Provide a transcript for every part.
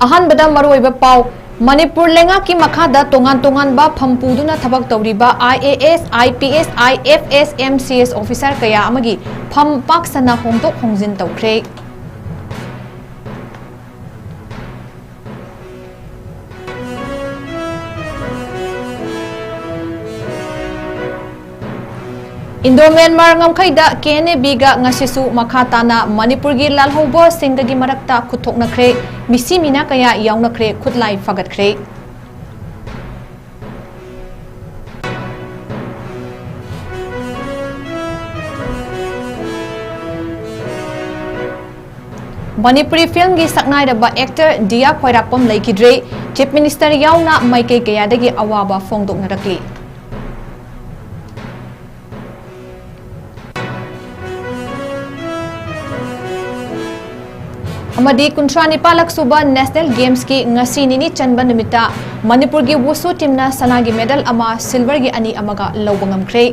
अहनबदा मरोइबा पाव मणिपुर लेंगा की मखादा तोंगान तोंगान बा फमपुदुना थबक तौरिबा IAS, IPS, IFS, MCS officer कया अमगी फम पाक्सना होंदोक होंजिन तौख्रे। Indo Myanmar ngam-khaida KNB-ga ngasisu makha tana manipur gi lalhaubo singdagi marakta khuthoknakhre misi mina kaya yaunakre khutlai fagatkre Manipuri film gi saknai da ba actor Dia Khoirakpam leikidre chief minister yauna maikei kaya dagi awaba fongdoknarakli अमदी 29 सुबा national games की ngasi nini chanba numita manipur gi wushu teamna sanagi medal ama silver gi ani amaga lawba ngamkhre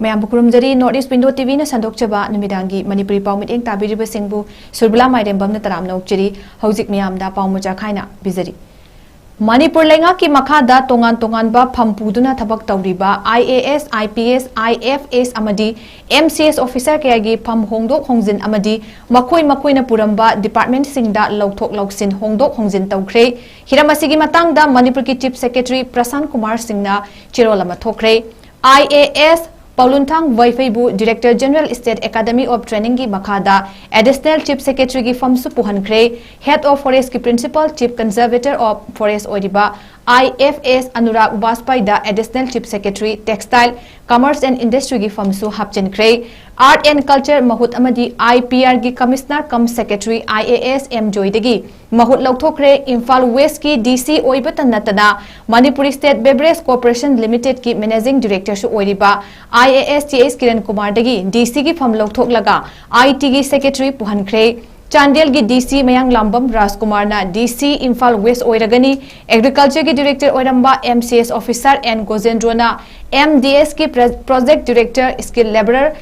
ma'am बुकुरुमजरी North East Window TV ने संदोकचबा निमिदांगी मणिपुरी पाउमिट एंग ताबिरिबा सिंगबु सुरबला माइरेंबम ने तरामना उक्चरी हौजिक मियामदा पाउमुजा खाइना बिजरी मणिपुर लेंगा की मखादा तोंगान तोंगान बा फमपुदुना थबक तौरिबा IAS, IPS, IFS अमदी MCS ऑफिसर कयागी फम होंदोक होंजिन अमदी मखोई मखोइना पुरंबा डिपार्टमेंट सिंगदा लौथोक लौसिन होंदोक होंजिन तौख्रे हिरामसिगी मतंगदा मणिपुर की चीफ सेक्रेटरी प्रशांत कुमार सिंहना चिरोलमा थोख्रे IAS Paulunthang Waifeibu Director General State Academy of Training की मखादा Additional Chief Secretary की फम सुपुहनख्रे Head of Forest की Principal Chief Conservator of Forest ओरिबा IFS अनुराग वाजपेयी दा Additional Chief Secretary Textile Commerce and Industry की फम सु हापचनख्रे Art and Culture महूत अमदी IPR की Commissioner कम Secretary IAS M जोइदगी महूत लौथोख्रे इम्फाल वेस्ट की DC ओइबतन नतना Manipuri state beverage corporation limited की मैनेजिंग डायरेक्टर सु ओरिबा IAS TS किरण कुमार दगी DC की फम लौथोकलगा IT की सेक्रेटरी पुहनख्रे चांदेल की DC मयांग लांबम राजकुमार ना DC इम्फाल वेस्ट ओइरगनी एग्रीकल्चर की डायरेक्टर ओइरंबा MCS ऑफिसर एन गोजेंद्रो ना MDS की project director skill labourer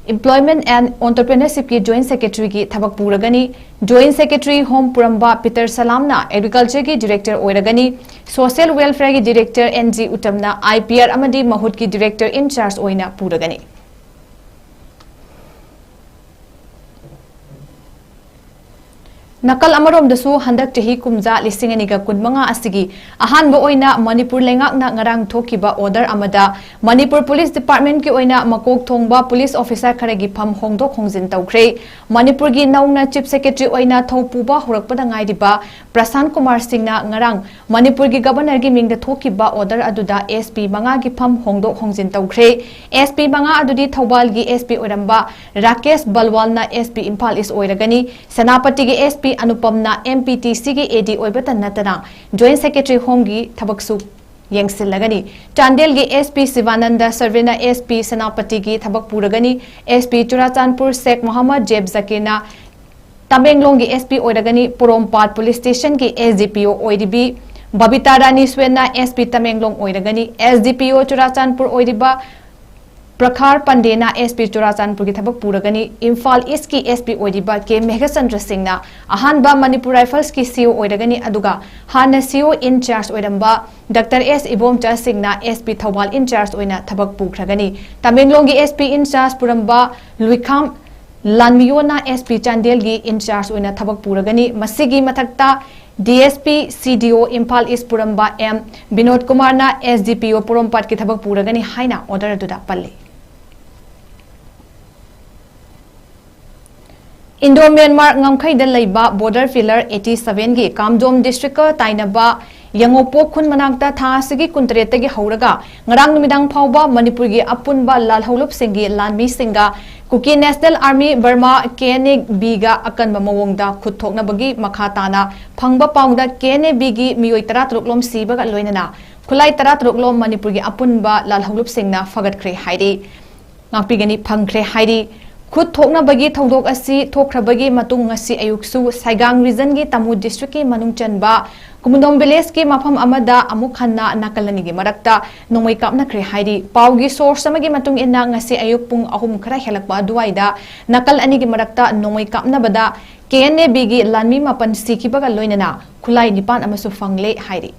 employment and entrepreneurship की जॉइंट सेक्रेटरी की थबक पुरगनी जॉइंट सेक्रेटरी होम पुरंबा पीटर सलामना एग्रीकल्चर की डायरेक्टर ओइरगनी सोशल वेलफेयर की डायरेक्टर NG उतमना IPR अमदी महूत की डायरेक्टर इंचार्ज ओइना पुरगनी नकल अमरोमदसु हंदक चही कुमजा लिसिंग अनिगा कुनमंगा असिगी अहानबा ओइना मणिपुर लेंगाकना ngarang थोकिबा ऑर्डर अमदा मणिपुर पुलिस डिपार्टमेंट की ओइना मकोक थोंगबा पुलिस ऑफिसर खरेगी फम होंगदोक होंजिन तौख्रे मणिपुर की नौना चीफ सेक्रेटरी ओइना थौपुबा होरकपदा ngairiba प्रशांत कुमार सिंहना ngarang मणिपुर की गवर्नर की मिंगदा थोकिबा ऑर्डर अदुदा SP मंगा की फम होंगदोक होंजिन तौख्रे SP मंगा अदुदी थौबाल की SP ओइरंबा राकेश बलवालना SP इम्फाल इस ओइरगनी सेनापति की SP अनुपमना MPTC की AD ओइबतन नतना जॉइंट सेक्रेटरी होम की थबकसु येंगसिलगनी चांदेल की SP शिवानंद सर्वेना SP सेनापति की थबक पुरगनी SP चुराचांदपुर शेख मोहम्मद जेब जकीरना तमेंगलोंग की SP ओइरगनी पोरोमपाट पुलिस स्टेशन की SDPO ओइरिबी बबीता रानी स्वेना SP तमेंगलोंग ओइरगनी SDPO चुराचांदपुर ओइरिबा प्रखार पंडेना SP चुराचांदपुर की थबक पुरगनी इम्फाल ईस्ट की SP ओइरिबा के मेघचंद्र सिंहना अहानबा मणिपुर राइफल्स की CO ओइरगनी अदुगा हाना CO इंचार्ज ओइरंबा डॉक्टर S इबोमचा सिंहना SP थौबाल इंचार्ज ओइना थबक पुखरगनी तमेंगलोंग की SP इंचार्ज पुरंबा लुइखाम लानमियोना SP चांदेल की इंचार्ज ओइना थबक पुरगनी मसिगी मथक्ता DSP CDO इम्फाल ईस्ट पुरंबा M विनोद कुमार ना SDPO पुरमपाट की थबक पुरगनी हाइना ऑर्डर अदुदा पल्ले Indo Myanmar ngam-khaida leiba border filler 87 gi kamdom district ka tainaba yangopo khun manakta tha asigi kuntrete gi hauraga ngarang numidang phauba manipur gi apunba lalholup singi lanmi singa kuki national army burma KNB ga akanba mawongda khuthokna bagi makha tana phangba paungda KNB gi miyoi 13 lom siba ga loinana khulai 13 lom manipur gi apunba lalholup singna fagat khre hairi ngapigani phangkhre hairi खुद थोकनाबगी थौदोक असी थोखरबगी मतुंग ngasi ayuksu Saigang region gi Tamu district ki manung chanba Kumundong village ki mafam amada amuk khanna nakalani gi marakta nongmai kapna khre hairi paugi source amagi matung inna ngasi ayuk pung ahum khara helakpa duaida nakal ani gi marakta nongmai kapna bada KNAB gi lanmi mapan sikibaga loinana khulai nipan amasu fangle hairi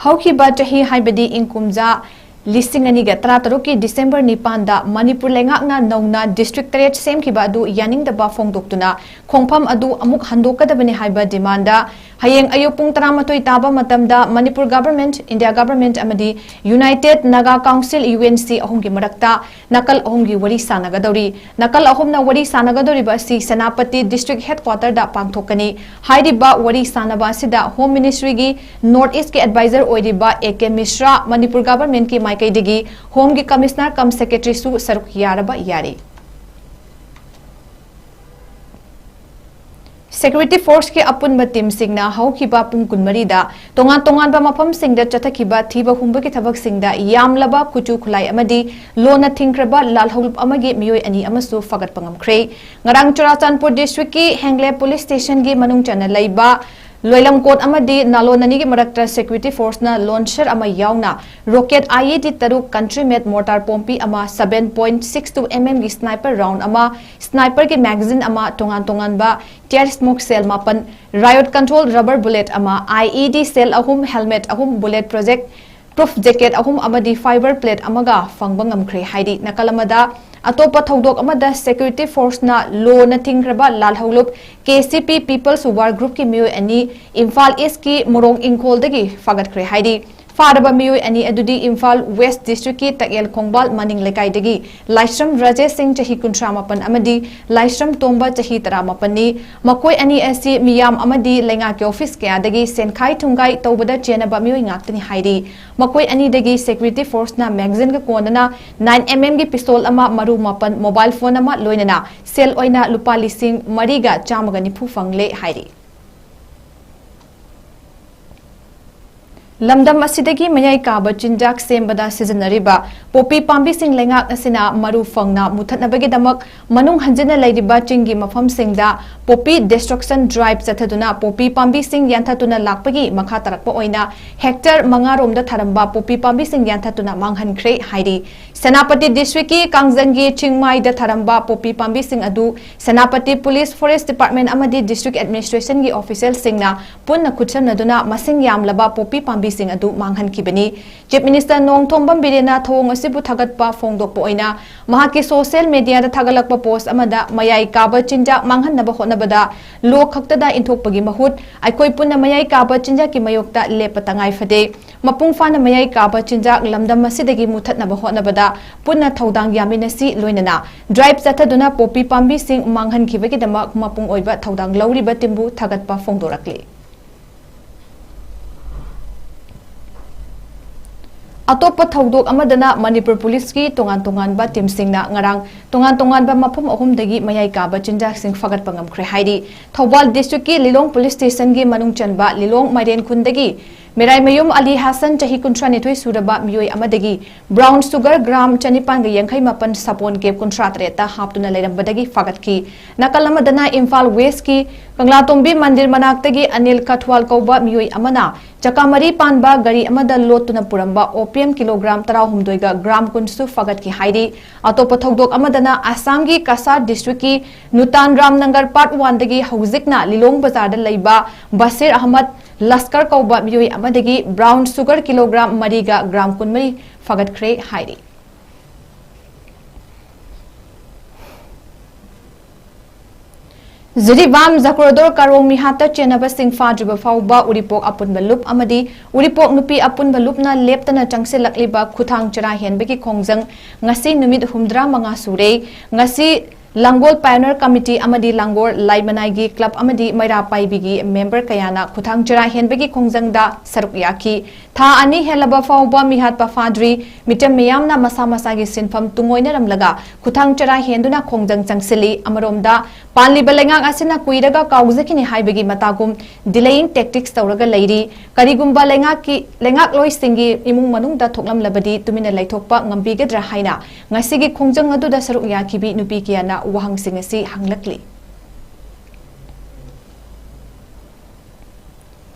Haukiba chahi haibadi inkumja listing aniga tarataruk ki December nipanda Manipur lengakna nongna district teret semkiba adu yaning daba fongdoktuna khongpham adu amuk handokadabani haiba demanda hayeng ayupung taramatoi taba matamda Manipur government India government amadi United Naga Council UNC ahumgi marakta nakal ahumgi wari sanagadori nakal ahumna wari sanagadori ba si Senapati district headquarter da pangthokani haidiba wari sanaba sida home ministry gi north east ki advisor oidiba AK Mishra Manipur government ki maikaidigi home gi commissioner kam secretary su saruk yaraba yari Security Force ke apun team singna haukiba pung kunmarida tongan ba mafam singda chathakiba thiba humba ki thabak singda yamlaba kuchu khulai amadi lona thingkraba lalholup amagi miyoi ani amasu fagat pangamkhre ngarang Churachandpur district ki Hengle police station gi manung chana laiba Loilam Court amadi nalonani gi marakta Security Force na launcher ama yauna rocket IED taruk country made mortar pompi ama 7.62 mm gi sniper round ama sniper ki magazine ama tongan ba tear smoke cell mapan riot control rubber bullet ama IED cell ahum helmet ahum bullet project proof jacket ahum amadi fiber plate amaga fangbang amkhre haidi nakalamada atopa thodok amada Security Force na law na thingraba lalholup KCP People's War Group ki miyo ani Imphal East ki Morong Ingkhol dagi fagat khre haidi Faraba miyo ani adudi Imphal West District ki Takel Khongbal Maning Lekai dagi Laisram Rajesh Singh chahi 38 amadi Laisram Tomba chahi 38 ni makoi ani asi miyam amadi lenga ki office kya dagi senkhai thungai tobada chenaba miyo ngaktani haidi makoi ani dagi Security Force na magazine ka konana 9 mm gi pistol ama maru mapan mobile phone ama loinana sel oina lupa lising mariga chamaga nifu fangle hairi Lamdam asidagi mayai kaba chinjak sembada sizinariba popi pambi sing lengak asina maru fangna muthatnabagi damak manung hanjina laidiba chingi mafam singda popi destruction drive chathaduna popi pambi sing yanthatuna lakpagi makha tarakpa oina hectare mangaromda tharamba popi pambi sing yanthatuna manghankhre hairi Senapati district ki Kangzangi Chingmai da tharamba popi pambi sing adu Senapati Police Forest Department amadi district administration gi official singna punna khutchanaduna masing yamlaba popi pambi sing adu manghankibani Chief Minister Nongthombam Birena thong asibu thagatpa fongdokpa oina mahaki social media da thagalakpa post amada mayai kaba chinjak manghanaba honabada lo khaktada inthokpagi mahut aikoi punna mayai kaba chinjak ki mayokta lepatangai fade mapung fana mayai kaba chinjak lamdam asidagi muthatnaba honabada punna thodang yaminasi loinana drive chathaduna popi pambi sing manghankibagi damak mapung oiba thodang lauriba timbu thagatpa fongdorakle Atopa thodok amadana Manipur Police ki tongan ba team singna ngarang tongan ba mafum ahum dagi mayai kaba chinjak sing fagat pangam khre hairi Thobal district ki Lilong police station gi manung chanba Lilong Mairen khundagi Merai Mayum Ali Hassan chahi 39 suraba miyoi amadagi brown sugar gram chanipan ga yankhai mapan sapon ke 13 ta haptuna leirambadagi fagat ki nakalamadana Imphal West ki Kanglatombi mandir manaktagi Anil Kathwal kauba miyoi amana Chakamari panba gari amada lotuna puramba opium kilogram 13 ga gram kunsu fagat ki hairi atopa thodok amadana Assam gi Kasar district ki Nutan Ramnagar part 1 dagi hauzikna Lilong bazar da leiba Basir Ahmad Laskar kauba miyoi amadagi brown sugar kilogram mariga gram kunmari fagat khre hairi Ziribam Zakrodor Karong Mihata Chenaba Singh Fajaba Fauba Uripok Apun Balup Amadi Uripok Nupi Apun Balupna Leptana Changsilakliba Kuthang Chara Henbeki Khongjang Ngasi Numit Humdra Manga Sure Ngasi Langol Pioneer Committee Amadi Langor Laimanai Club Amadi Maira Paibigi member Kayana Kuthang Chara Henbeki Khongjang da Saruk Yaki Tha ani helaba fauba mihat pa fadri mitem miyamna masa masagi sinfam tungoina ramlaga kuthang chara henduna khongjang changsili amaromda panli balengang asina kuiraga kaugzakini haibagi matagum delaying tactics tawraga leiri karigumba lengak loi singi imung manungda thoklam labadi tumina laithokpa ngambigadra haina ngasigi khongjang aduda saruk yakibi nupi kiana wahang singasi hanglakli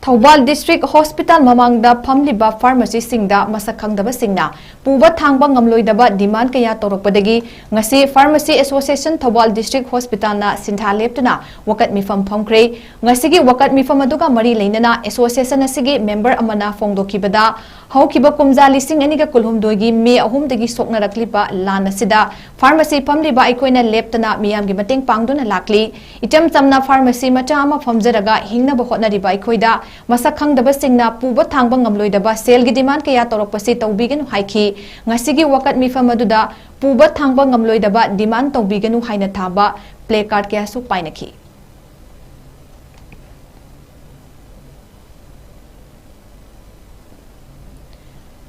Thawbal District Hospital mamangda phamliba pharmacy singda masakhangdaba singna puba thangba ngamloidaba demand kaya torokpadagi ngasi Pharmacy Association Thawbal District Hospital na sintha leptuna wakat mifam phamkre ngasigi wakat mifam aduga mari leinana association asigi member amana fongdokibada haukiba kumjali sing aniga kulhumdoigi me ahumdagi soknarakliba lana sida pharmacy phamliba aikoina leptana miyamgi mateng pangduna lakli itam chamna pharmacy macha ama phamjaraga hingnaba hotnariba aikoida masakhangdaba singna puba thangba ngamloidaba selgi demand kaya torokpasi tawbiganu haiki ngasigi wakat mifam aduda puba thangba ngamloidaba demand tawbiganu haina thaba placard kaya su painaki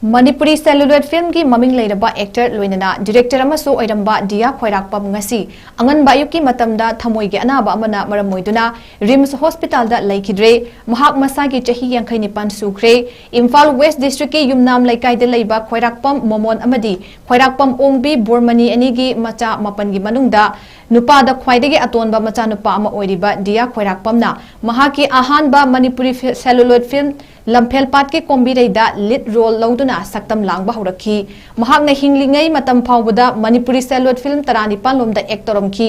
Manipuri celluloid film ki maming leiraba actor loinana director amasu oiramba dia khoirakpam ngasi angan bayuki matamda thamoigi anaba amana maramoiduna rims hospital da laikidre mahak masa ki chahi 69 sukre Imphal West district ki yumnam laikai de leiba khoirakpam momon amadi khoirakpam ongbi bormani anigi macha mapan gi manungda nupa da khwaidagi atonba macha nupa ama oiriba dia khoirakpamna mahaki ahanba Manipuri celluloid film Lamphel pat ke kombireida lead role lauduna saktam langba horakhi mahakna hinglingai matam phawbada Manipuri celluloid film tarani panlomda actorom ki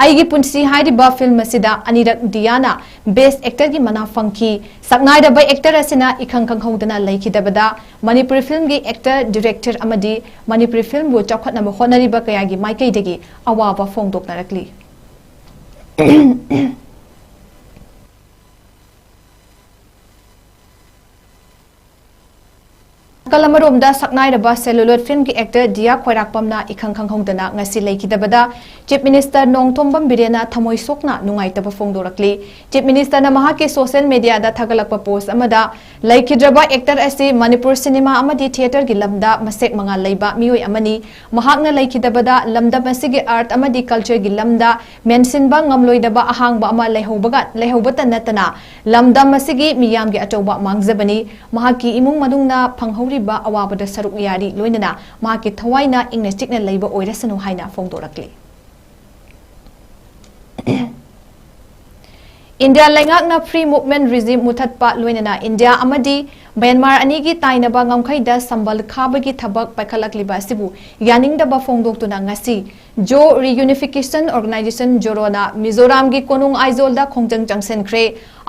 aigi punsi hairiba film asida anirak diana best actor gi mana fangki saknaida by actor asina ikhang khanghodana laikidabada Manipuri film gi actor director amadi Manipuri film bu chakhatna ma honariba kayagi maikai degi awaba fongdoknarakli Kalamaromda saknairaba celluloid film ki actor dia khoirakpamna ikhang khanghongdana ngasi leikidabada Chief Minister Nongthombam Birena thamoi sokna nungaitaba fongdorakli Chief Minister na mahaki social media da thagalakpa post amada leikidraba actor asi Manipur cinema amadi theater gi lamda masek manga leiba mioi amani mahakna leikidabada lamda masigi art amadi culture gi lamda mensinba ngamloidaba ahangba ama leihobata natana lamda masigi miyam gi atoba mangjabani mahaki imung manungna phanghori ba awabada saruk yari loinana mahaki thawaina ingna chikna leiba oirasanu haina fongdorakli India lengakna free movement regime muthatpa loinana India amadi Myanmar anigi tainaba ngamkhaida sambal khabagi thabak paikhalakliba sibu yaningdaba fongdoktuna ngasi Jo Reunification Organization Jorona Mizoram gi konung aizolda khongjang changsen khre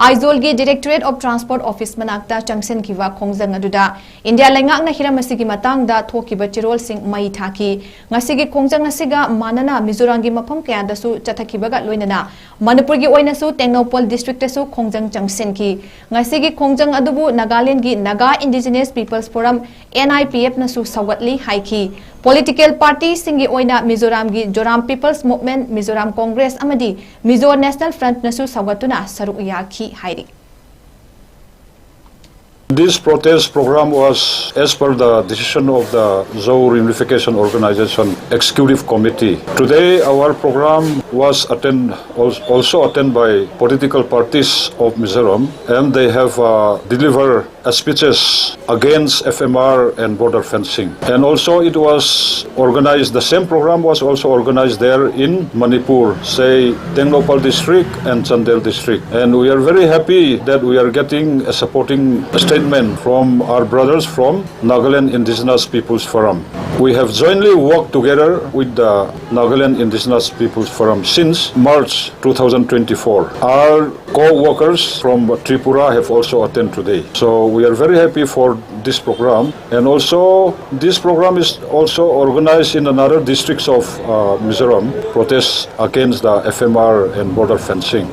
aizol gi Directorate of Transport Office manakta changsen kiwa khongjang aduda India lengakna hiramasigi matangda thokiba tirol sing mai thaki ngasigi khongjang asiga manana Mizoram gi mafam kaya dasu chathakibaga loinana Manipur gi oinasu Tengnopal district tasu khongjang changsen ki ngasigi khongjang adubu Nagaland gi Naga Indigenous Peoples Forum NIPF nasu sawatli haiki Political party singi oina Mizoram gi Joram People's Movement Mizoram Congress amadi Mizo National Front nasu sawatuna saruk yakhi hairi This protest program was as per the decision of the 𝐶𝐞 Reunification Organization Executive Committee. Today our program was also attended by political parties of Mizoram and they have delivered speeches against FMR and border fencing. And also it was organized, the same program was also organized there in Manipur, say Tengnopal district and Chandel district. And we are very happy that we are getting a supporting statement from our brothers from Nagaland Indigenous Peoples Forum. We have jointly worked together with the Nagaland Indigenous Peoples Forum since March 2024. Our co-workers from Tripura have also attended today. So we are very happy for this program, and also this program is also organized in another districts of Mizoram, protests against the FMR and border fencing.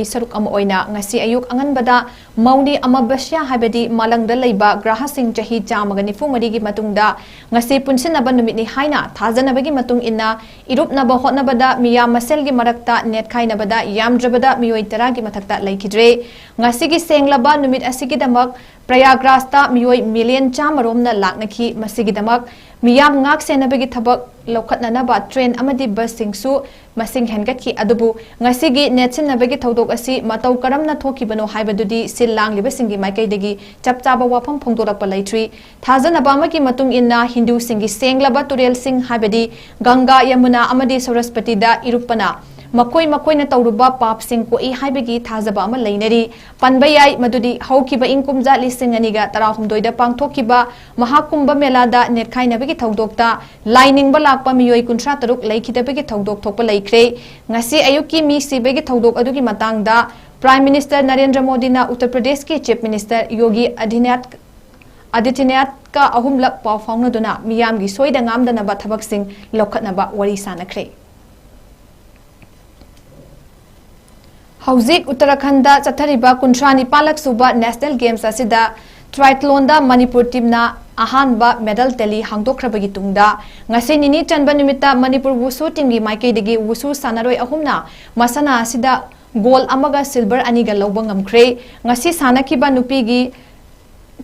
Saruk ama oina ngasi ayuk anganbada mauni ama basya habedi malangda leiba grahasing jahi jamaga nifumari gi matungda ngasi punsinaba numit ni haina thajanabagi matung inna irupnaba hotnabada miya masel gi marakta net khainabada yamdrabada miyoi tara gi mathakta laikidre ngasi gi senglaba numit asigi damak Prayagrasta miyoi million chamaromna laknaki masigi damak miyam ngak senabagi thabak lokhatnanaba train amadi bus singsu masing hengatki adubu ngasigi netsin nabagi thodok asi matau karamna thokibano haibadudi sil langliba singi maikaidagi chapchaba wafam phongdorak palaitri thajanaba amagi matung inna hindu singi senglaba turel sing haibadi Ganga Yamuna amadi Saraswati da irupana makoi na tauruba pap sing ko I haibagi thajaba ama leinari panbayai madudi haukiba inkumja lising aniga tarahumdoi da pangthokiba mahakumbha melada netkainabagi thodokta lining ba lakpa miyoi kunthra taruk laikhidabagi thodok thokpa laikre ngasi ayuki mi sibagi thodok adugi matangda Prime Minister Narendra Modi na Uttar Pradesh ki Chief Minister Yogi Adityanath ka ahumlak paw faungnaduna miyam gi soida ngamdana ba thabak sing lokhatnaba wari sanakre Hauzik Uttarakhanda Chathariba Kuntrani Palak Suba National Games asida Triathlon da Manipur team na ahanba medal teli hangdokrabagi tungda ngasi nini chanba nimita Manipur Wushu team gi maikaidagi Wushu sanaroi ahumna masana asida goal amaga silver aniga lawba ngamkhre ngasi sanakiba nupigi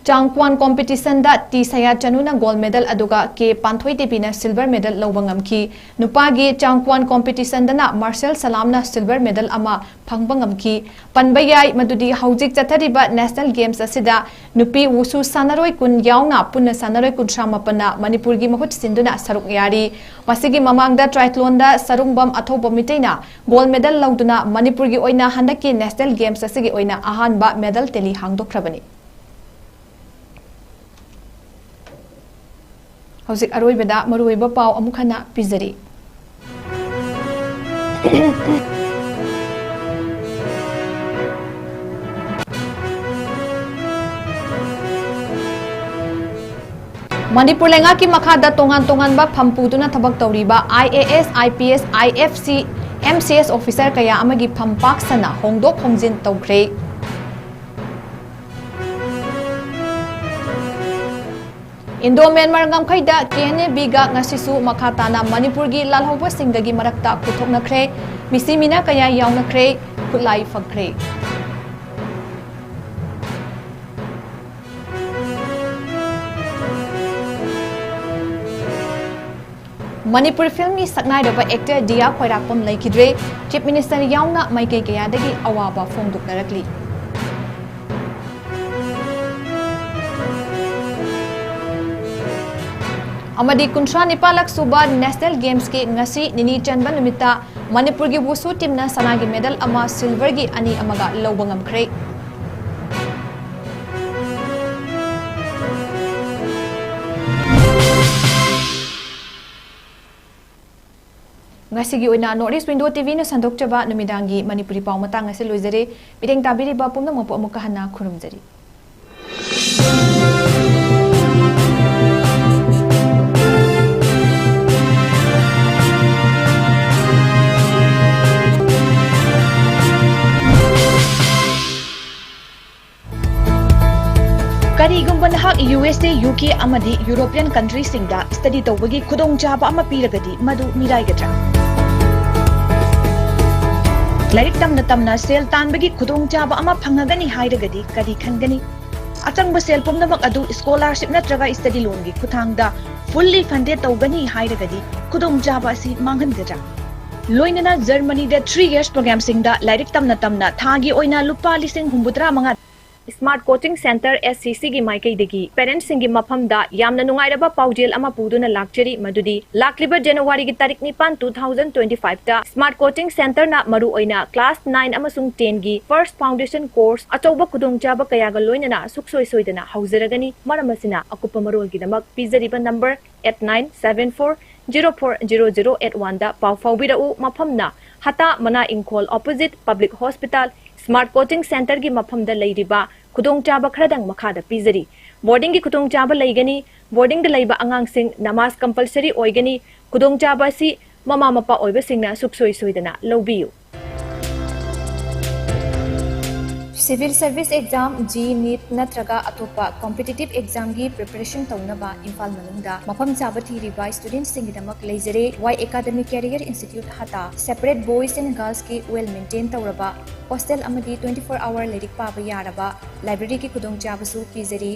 Changkwan competition da T Saya Chanuna gold medal aduga ke Panthoi Tepina silver medal lawba ngamki nupagi Changkwan competition dana Marcel Salamna silver medal ama phangba ngamki panbayai madudi haujik chathariba national games asida nupi wushu sanaroi kun yauna punna sanaroi kun shamapana Manipur gi mahut sinduna saruk yari masigi mamangda triathlon da sarungbam athoba miteina gold medal lawduna Manipur gi oina handaki national games asigi oina ahanba medal teli hangdokrabani Hauzik aroibada maruiba paw amukhana pizari Manipur lenga ki makhada tongan ba phampuduna thabak tawriba IAS IPS IFC MCS officer kaya amagi phampak sana hongdok hongjin tawkhre Indo-Myanmar ngamkhaida KNB ga ngasisu makhatana Manipur gi lalhauba singdagi marakta kuthoknakre misimina kaya yawnakre khulai fakre Manipur film ni saknai raba actor Dia Khoirakpam laikidre Chief Minister yawna maikai kaya dagi awaba phongdoknarakli Amadi Kuntra Nipalak Suba National Games ke ngasi nini chanba numita Manipur gi wushu team na sanagi medal ama silver gi ani amaga lawba ngamkhre ngasi gi oina Northeast Window TV na sandokchaba numidangi Manipuri paw matang ngasi loizare bideng tabiri ba pumna mopo amuka hana khurumjari Karigumba nahak USA, UK amadi European countries singda study tawbagi khudong chaba ama piragadi madu miraigadra Lairik tamna sel tanbagi khudong chaba ama phangagani hairagadi kari khangani achangba sel pumnamak adu scholarship natraga study loan gi khuthangda fully funded tawgani hairagadi khudong chaba si manghangadra Loinana Germany da 3 years program singda lairik tamna thagi oina lupa lising humbudra manga Smart Coaching Center SCC gi maikai degi parents singi mafam da yamna nungairaba paujel ama puduna lakchari madudi lakliba January gi tarik 9 2025 ta Smart Coaching Center na maru oina class 9 amasung 10 gi first foundation course achoba kudong jaba kaya ga loinana suksoi soidana hauzaragani maramasina akupa marol gi damak pizariba number 8974040081 da pau faubira u mafam na hata mana ingkol opposite public hospital Smart Coaching Center gi mafam da leiriba kudong chaba khradang makhada pizari boarding gi kudong chaba leigani boarding da leiba angang sing namas compulsory oigani kudong chaba si mama mapa oiba singna suksoi soidana lobiyu Civil Service Exam G NEET natraga atopa competitive exam gi preparation taunaba Imphal manungda mafam chaba thiriba students singidamak leizare 𝐻𝐸 Career Institute hata separate boys and girls ki well maintained tauraba hostel amadi 24-hour lirik paba yaraba library ki khudong chabasu pizari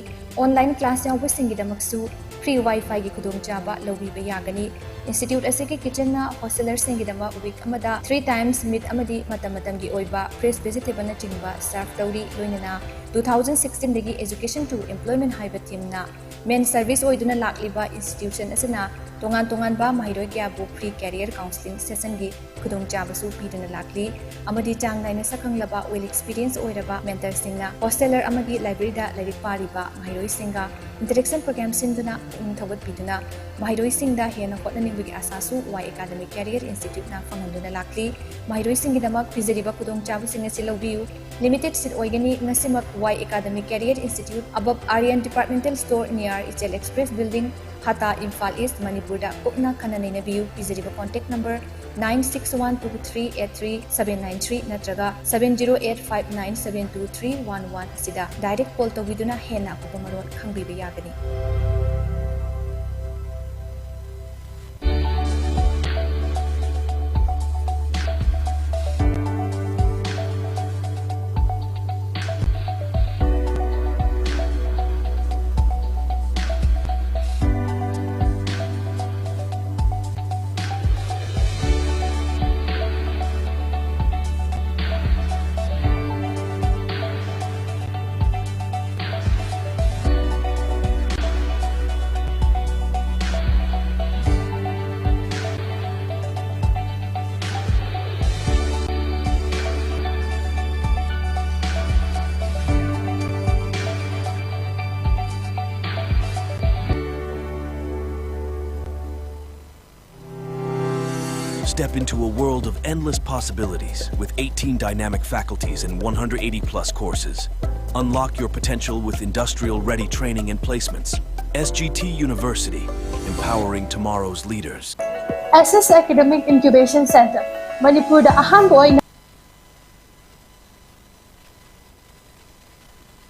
online class yawa singidamaksu free wifi gi khudong chaba lobiba yagani institute asiki kitchen na hostelers singidama week amada 3 times meat amadi matam gi oiba fresh vegetable na chingba serve tauri loinana 2016 dagi education to employment haiba team na main service oiduna lakliba institution asina tongan ba mahiroi kya bu free career counseling session gi khudong chabasu piduna lakli amadi chang naina sakanglaba well experience oiraba mentor singna hosteler amadi library da lirik pariba mahiroi singa interaction program sinduna thawat piduna mahiroi singda hena hotnani gi asasu 𝐻𝐸 Career Institute na fanganduna lakli mahiroi singi damak pizariba khudong chabasu singa silobiu limited seat oigani ngasimak 𝐻𝐸 Career Institute above Aryan Departmental Store near Ichel Express Building Hata Imphal East Manipur da kupna khananina biu pizariba contact number 9612383793 natraga 7085972311 asida direct call tawiduna hena kumaron khangbiba yagani. Step into a world of endless possibilities with 18 dynamic faculties and 180+ courses. Unlock your potential with industrial-ready training and placements. SGT University, empowering tomorrow's leaders. SS Academic Incubation Center, Manipur da ahan boy